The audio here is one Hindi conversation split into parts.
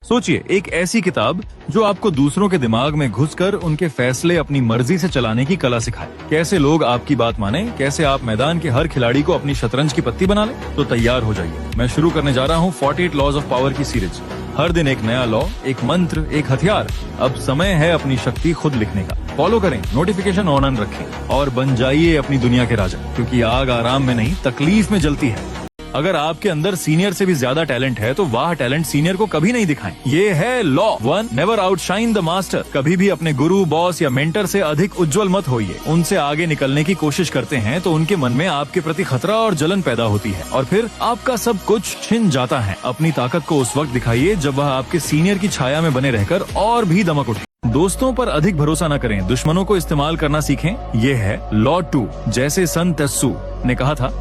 सोचिए, एक ऐसी किताब जो आपको दूसरों के दिमाग में घुसकर उनके फैसले अपनी मर्जी से चलाने की कला सिखाए। कैसे लोग आपकी बात माने, कैसे आप मैदान के हर खिलाड़ी को अपनी शतरंज की पत्ती बना ले। तो तैयार हो जाइए, मैं शुरू करने जा रहा हूँ 48 लॉज ऑफ पावर की सीरीज। हर दिन एक नया लॉ, एक मंत्र, एक हथियार। अब समय है अपनी शक्ति खुद लिखने का। फॉलो करें, नोटिफिकेशन ऑन रखें और बन जाइए अपनी दुनिया के राजा, क्योंकि आग आराम में नहीं तकलीफ में जलती है। अगर आपके अंदर सीनियर से भी ज्यादा टैलेंट है तो वाह टैलेंट सीनियर को कभी नहीं दिखाएं। ये है law 1, never outshine the master. कभी भी अपने गुरु, बॉस या मेंटर से अधिक उज्जवल मत होइए। उनसे आगे निकलने की कोशिश करते हैं तो उनके मन में आपके प्रति खतरा और जलन पैदा होती है और फिर आपका सब कुछ छिन जाता है। अपनी ताकत को उस वक्त दिखाइए जब वह आपके सीनियर की छाया में बने रहकर और भी दमक उठे। दोस्तों पर अधिक भरोसा न करें, दुश्मनों को इस्तेमाल करना सीखें। ये है लॉ 2। जैसे सन त्सु ने कहा था,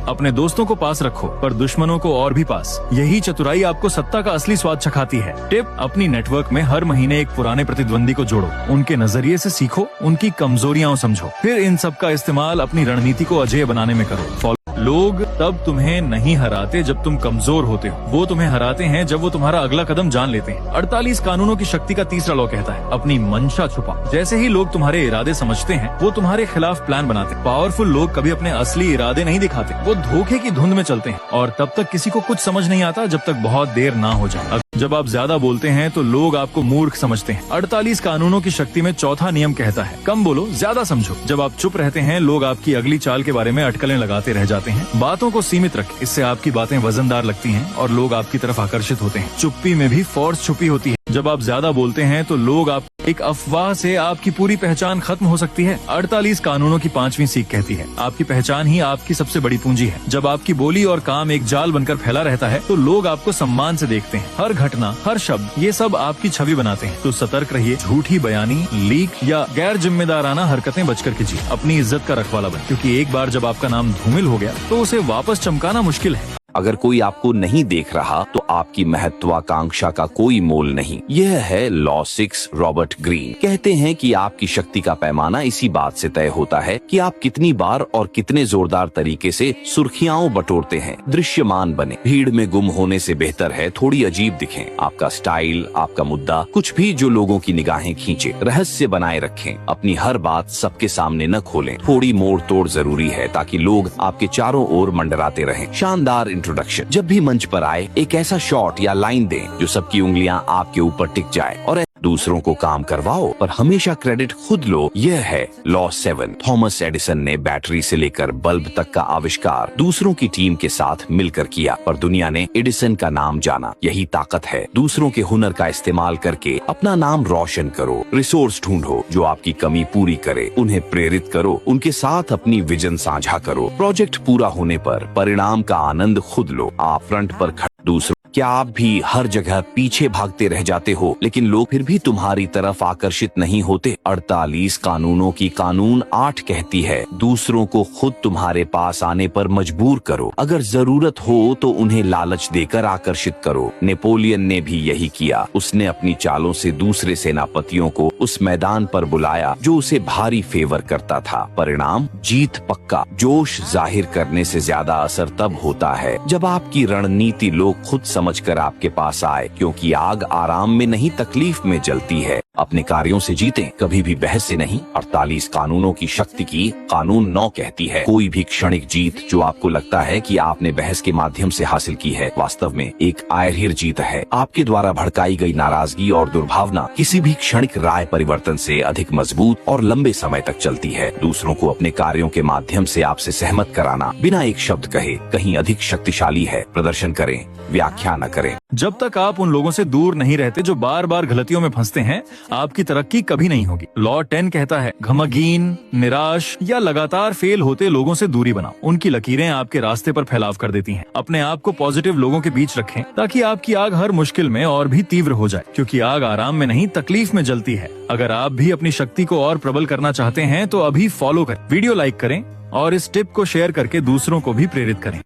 अपने दोस्तों को पास रखो पर दुश्मनों को और भी पास। यही चतुराई आपको सत्ता का असली स्वाद चखाती है। टिप, अपनी नेटवर्क में हर महीने एक पुराने प्रतिद्वंदी को जोड़ो, उनके नजरिए से सीखो, उनकी कमजोरियां समझो, फिर इन सब का इस्तेमाल अपनी रणनीति को अजेय बनाने में करो। लोग तब तुम्हें नहीं हराते जब तुम कमजोर होते हो, वो तुम्हें हराते हैं जब वो तुम्हारा अगला कदम जान लेते हैं। 48 कानूनों की शक्ति का तीसरा लॉ कहता है, अपनी मंशा छुपाओ। जैसे ही लोग तुम्हारे इरादे समझते हैं वो तुम्हारे खिलाफ प्लान बनाते हैं। पावरफुल लोग कभी अपने असली इरादे नहीं दिखाते, वो धोखे की धुंध में चलते हैं और तब तक किसी को कुछ समझ नहीं आता जब तक बहुत देर ना हो जाए। जब आप ज्यादा बोलते हैं तो लोग आपको मूर्ख समझते हैं। 48 कानूनों की शक्ति में चौथा नियम कहता है, कम बोलो ज्यादा समझो। जब आप चुप रहते हैं लोग आपकी अगली चाल के बारे में अटकलें लगाते रह जाते हैं। बातों को सीमित रखें, इससे आपकी बातें वजनदार लगती हैं और लोग आपकी तरफ आकर्षित होते हैं। चुप्पी में भी फोर्स छुपी होती है। जब आप ज्यादा बोलते हैं तो लोग आप एक अफवाह से आपकी पूरी पहचान खत्म हो सकती है। 48 कानूनों की 5वीं सीख कहती है, आपकी पहचान ही आपकी सबसे बड़ी पूंजी है। जब आपकी बोली और काम एक जाल बनकर फैला रहता है तो लोग आपको सम्मान से देखते हैं। हर घटना, हर शब्द, ये सब आपकी छवि बनाते हैं। तो सतर्क रहिए, झूठी बयानी, लीक या गैर जिम्मेदाराना हरकतें बचकर कीजिए। अपनी इज्जत का रखवाला बने, क्योंकि एक बार जब आपका नाम धूमिल हो गया तो उसे वापस चमकाना मुश्किल है। अगर कोई आपको नहीं देख रहा तो आपकी महत्वाकांक्षा का कोई मोल नहीं। यह है लॉ 6। रॉबर्ट ग्रीन कहते हैं कि आपकी शक्ति का पैमाना इसी बात से तय होता है कि आप कितनी बार और कितने जोरदार तरीके से सुर्खियां बटोरते हैं। दृश्यमान बने, भीड़ में गुम होने से बेहतर है थोड़ी अजीब दिखें। आपका स्टाइल, आपका मुद्दा, कुछ भी जो लोगों की निगाहें खींचे। रहस्य बनाए रखें, अपनी हर बात सबके सामने न खोलें। थोड़ी मोड़ तोड़ जरूरी है ताकि लोग आपके चारों ओर मंडराते रहें। शानदार इंट्रोडक्शन, जब भी मंच पर आए एक ऐसा शॉट या लाइन दें जो सबकी उंगलियां आपके ऊपर टिक जाए और दूसरों को काम करवाओ पर हमेशा क्रेडिट खुद लो। यह है लॉ 7। थॉमस एडिसन ने बैटरी से लेकर बल्ब तक का आविष्कार दूसरों की टीम के साथ मिलकर किया, पर दुनिया ने एडिसन का नाम जाना। यही ताकत है, दूसरों के हुनर का इस्तेमाल करके अपना नाम रोशन करो। रिसोर्स ढूंढो जो आपकी कमी पूरी करे, उन्हें प्रेरित करो, उनके साथ अपनी विजन साझा करो। प्रोजेक्ट पूरा होने पर परिणाम का आनंद खुद लो। आप फ्रंट पर खड़े दूसरों, क्या आप भी हर जगह पीछे भागते रह जाते हो लेकिन लोग फिर भी तुम्हारी तरफ आकर्षित नहीं होते? 48 कानूनों की कानून 8 कहती है, दूसरों को खुद तुम्हारे पास आने पर मजबूर करो। अगर जरूरत हो तो उन्हें लालच देकर आकर्षित करो। नेपोलियन ने भी यही किया। उसने अपनी चालों से दूसरे सेनापतियों को उस मैदान पर बुलाया जो उसे भारी फेवर करता था। परिणाम, जीत पक्का। जोश जाहिर करने से ज्यादा असर तब होता है जब आपकी रणनीति लोग खुद समझकर आपके पास आए, क्योंकि आग आराम में नहीं तकलीफ में जलती है। अपने कार्यों से जीतें, कभी भी बहस से नहीं। 48 कानूनों की शक्ति की कानून 9 कहती है, कोई भी क्षणिक जीत जो आपको लगता है कि आपने बहस के माध्यम से हासिल की है, वास्तव में एक आयरहीर जीत है। आपके द्वारा भड़काई गई नाराजगी और दुर्भावना किसी भी क्षणिक राय परिवर्तन से अधिक मजबूत और लंबे समय तक चलती है। दूसरों को अपने कार्यों के माध्यम से आपसे सहमत कराना बिना एक शब्द कहे कहीं अधिक शक्तिशाली है। प्रदर्शन करें, व्याख्या न करें। जब तक आप उन लोगों से दूर नहीं रहते जो बार बार गलतियों में फंसते हैं, आपकी तरक्की कभी नहीं होगी। लॉ 10 कहता है, घमगीन, निराश या लगातार फेल होते लोगों से दूरी बनाओ। उनकी लकीरें आपके रास्ते पर फैलाव कर देती हैं। अपने आप को पॉजिटिव लोगों के बीच रखें ताकि आपकी आग हर मुश्किल में और भी तीव्र हो जाए, क्योंकि आग आराम में नहीं तकलीफ में जलती है। अगर आप भी अपनी शक्ति को और प्रबल करना चाहते हैं तो अभी फॉलो करें, वीडियो लाइक करें और इस टिप को शेयर करके दूसरों को भी प्रेरित करें।